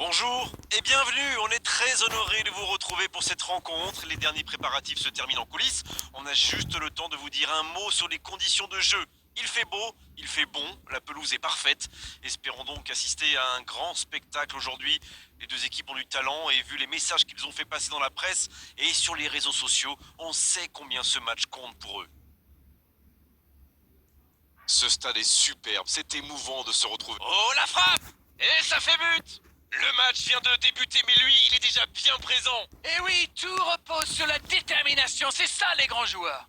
Bonjour et bienvenue, on est très honoré de vous retrouver pour cette rencontre. Les derniers préparatifs se terminent en coulisses. On a juste le temps de vous dire un mot sur les conditions de jeu. Il fait beau, il fait bon, la pelouse est parfaite. Espérons donc assister à un grand spectacle aujourd'hui. Les deux équipes ont du talent et vu les messages qu'ils ont fait passer dans la presse et sur les réseaux sociaux, on sait combien ce match compte pour eux. Ce stade est superbe, c'est émouvant de se retrouver. Oh la frappe! Et ça fait but! Le match vient de débuter, mais lui, il est déjà bien présent. Et oui, tout repose sur la détermination, c'est ça les grands joueurs.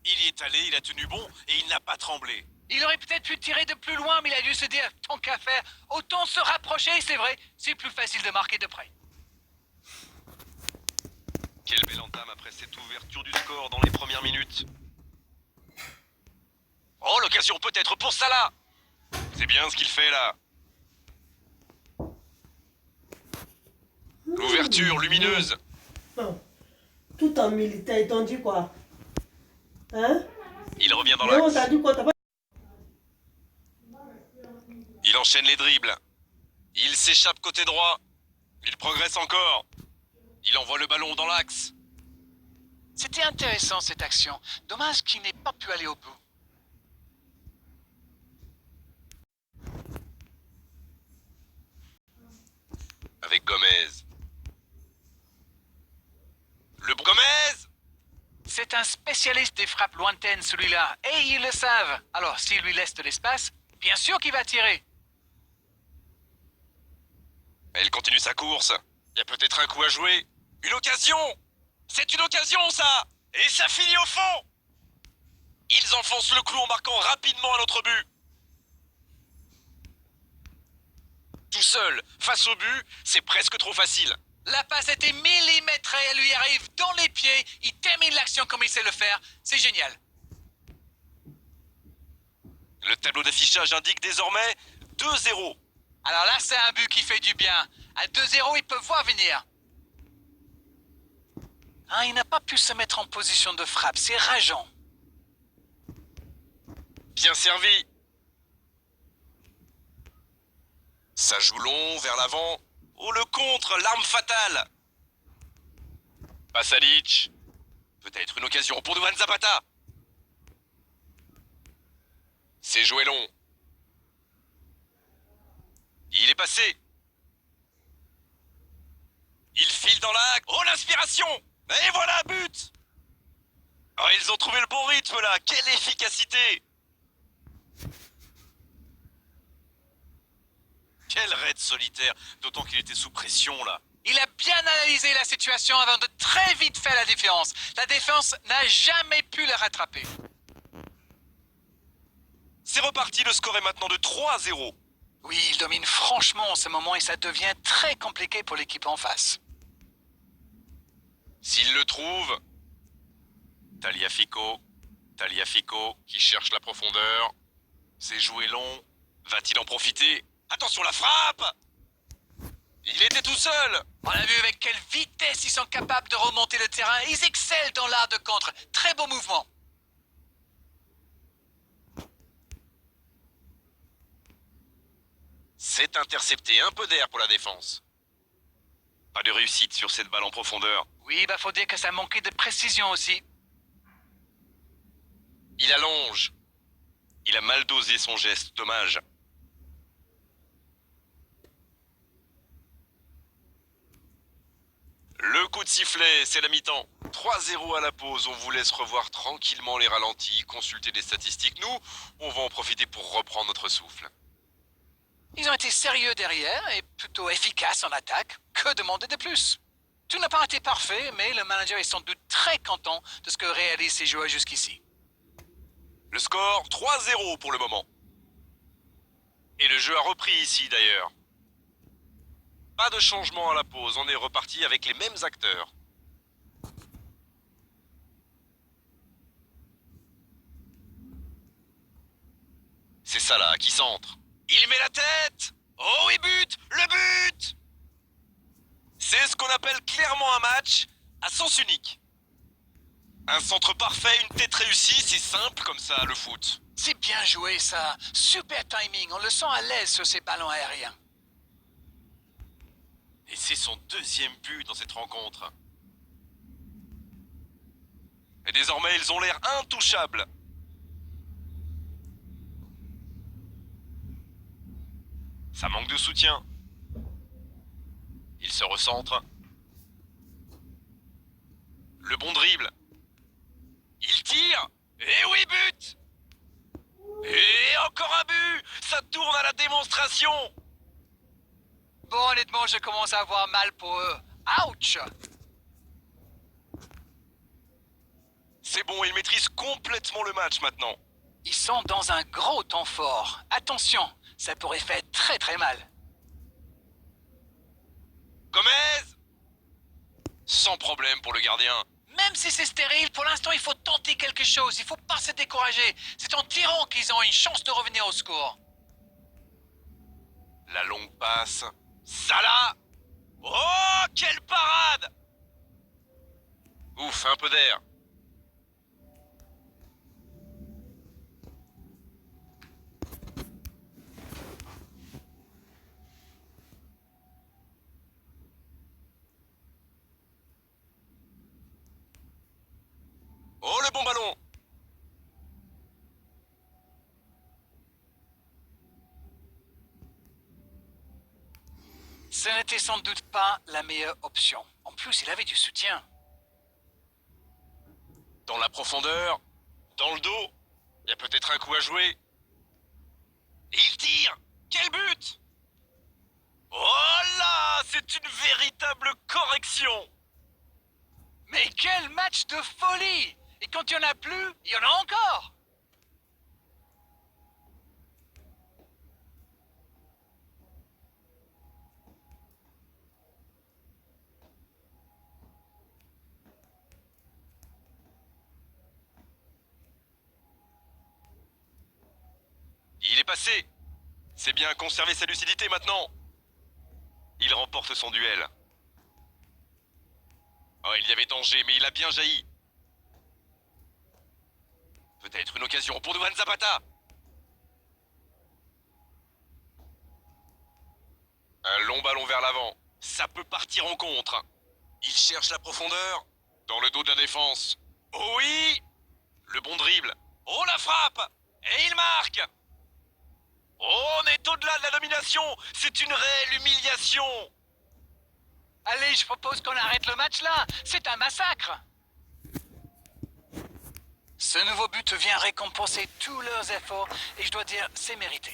Il y est allé, il a tenu bon et il n'a pas tremblé. Il aurait peut-être pu tirer de plus loin, mais il a dû se dire, tant qu'à faire, autant se rapprocher, c'est vrai, c'est plus facile de marquer de près. Quelle belle entame après cette ouverture du score dans les premières minutes. Oh, l'occasion peut-être pour Salah. C'est bien ce qu'il fait là. L'ouverture lumineuse. Non. Tout en militaire, ils t'ont dit quoi? Hein? Il revient dans Non, l'axe. t'as dit quoi? T'as pas... Il enchaîne les dribbles. Il s'échappe côté droit. Il progresse encore. Il envoie le ballon dans l'axe. C'était intéressant cette action, dommage qu'il n'ait pas pu aller au bout. Avec Gomez. Le bon Gomez! C'est un spécialiste des frappes lointaines celui-là, et ils le savent. Alors s'il lui laisse de l'espace, bien sûr qu'il va tirer. Elle continue sa course. Il y a peut-être un coup à jouer. Une occasion! C'est une occasion ça! Et ça finit au fond! Ils enfoncent le clou en marquant rapidement un autre but. Tout seul, face au but, c'est presque trop facile. La passe était millimétrée, elle lui arrive dans les pieds, il termine l'action comme il sait le faire, c'est génial. Le tableau d'affichage indique désormais 2-0. Alors là, c'est un but qui fait du bien. À 2-0, ils peuvent voir venir. Ah, il n'a pas pu se mettre en position de frappe, c'est rageant. Bien servi. Ça joue long, vers l'avant. Oh, le contre, l'arme fatale. Pasalic. Peut-être une occasion pour Douane Zapata. C'est joué long. Il est passé. Il file dans l'axe. Oh, l'inspiration. Et voilà, but. Oh, ils ont trouvé le bon rythme là. Quelle efficacité. Quel raid solitaire, d'autant qu'il était sous pression là. Il a bien analysé la situation avant de très vite faire la différence. La défense n'a jamais pu le rattraper. C'est reparti, le score est maintenant de 3-0. Oui, il domine franchement en ce moment et ça devient très compliqué pour l'équipe en face. S'il le trouve, Tagliafico qui cherche la profondeur. C'est joué long. Va-t-il en profiter? Attention la frappe! Il était tout seul! On a vu avec quelle vitesse ils sont capables de remonter le terrain. Ils excellent dans l'art de contre. Très beau mouvement. C'est intercepté, un peu d'air pour la défense. Pas de réussite sur cette balle en profondeur. Oui, faut dire que ça manquait de précision aussi. Il allonge. Il a mal dosé son geste, dommage. Le coup de sifflet, c'est la mi-temps. 3-0 à la pause, on vous laisse revoir tranquillement les ralentis, consulter des statistiques. Nous, on va en profiter pour reprendre notre souffle. Ils ont été sérieux derrière et plutôt efficaces en attaque. Que demander de plus? Tout n'a pas été parfait, mais le manager est sans doute très content de ce que réalisent ses joueurs jusqu'ici. Le score, 3-0 pour le moment. Et le jeu a repris ici d'ailleurs. Pas de changement à la pause, on est reparti avec les mêmes acteurs. C'est Salah qui centre. Il met la tête! Oh, il bute! Le but! C'est ce qu'on appelle clairement un match à sens unique. Un centre parfait, une tête réussie, c'est simple comme ça, le foot. C'est bien joué ça. Super timing, on le sent à l'aise sur ces ballons aériens. Et c'est son deuxième but dans cette rencontre. Et désormais, ils ont l'air intouchables. Ça manque de soutien. Il se recentre. Le bon dribble. Il tire. Et oui, but! Et encore un but! Ça tourne à la démonstration! Bon, honnêtement, je commence à avoir mal pour eux. Ouch! C'est bon, ils maîtrisent complètement le match maintenant. Ils sont dans un gros temps fort. Attention, ça pourrait faire très très mal. Gomez! Sans problème pour le gardien. Même si c'est stérile, pour l'instant, il faut tenter quelque chose. Il faut pas se décourager. C'est en tirant qu'ils ont une chance de revenir au score. La longue passe. Salah! Oh, quelle parade! Ouf, un peu d'air. Oh, le bon ballon! Ce n'était sans doute pas la meilleure option. En plus, il avait du soutien. Dans la profondeur, dans le dos, il y a peut-être un coup à jouer. Et il tire! Quel but! Oh là! C'est une véritable correction! Mais quel match de folie! Et quand il n'y en a plus, il y en a encore! Il est passé. C'est bien conserver sa lucidité maintenant. Il remporte son duel. Oh, il y avait danger, mais il a bien jailli. Peut-être une occasion pour Douane Zapata. Un long ballon vers l'avant. Ça peut partir en contre. Il cherche la profondeur. Dans le dos de la défense. Oh oui! Le bon dribble. Oh, la frappe! Et il marque! Oh, on est au-delà de la domination. C'est une réelle humiliation. Allez, je propose qu'on arrête le match là. C'est un massacre. Ce nouveau but vient récompenser tous leurs efforts et je dois dire, c'est mérité.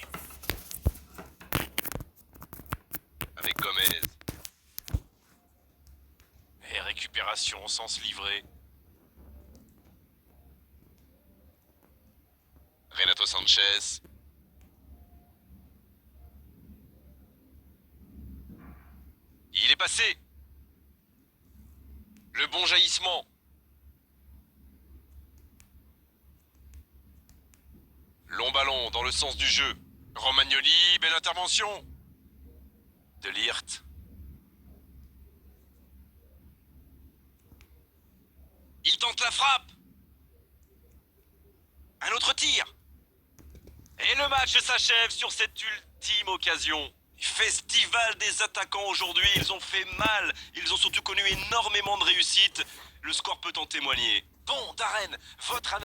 Avec Gomez. Et récupération sans se livrer. Renato Sanchez. passé. Le bon jaillissement. Long ballon dans le sens du jeu. Romagnoli, belle intervention. De Ligt. Il tente la frappe. Un autre tir. Et le match s'achève sur cette ultime occasion. Festival des attaquants aujourd'hui, ils ont fait mal. Ils ont surtout connu énormément de réussite. Le score peut en témoigner. Bon, Darren, votre analyse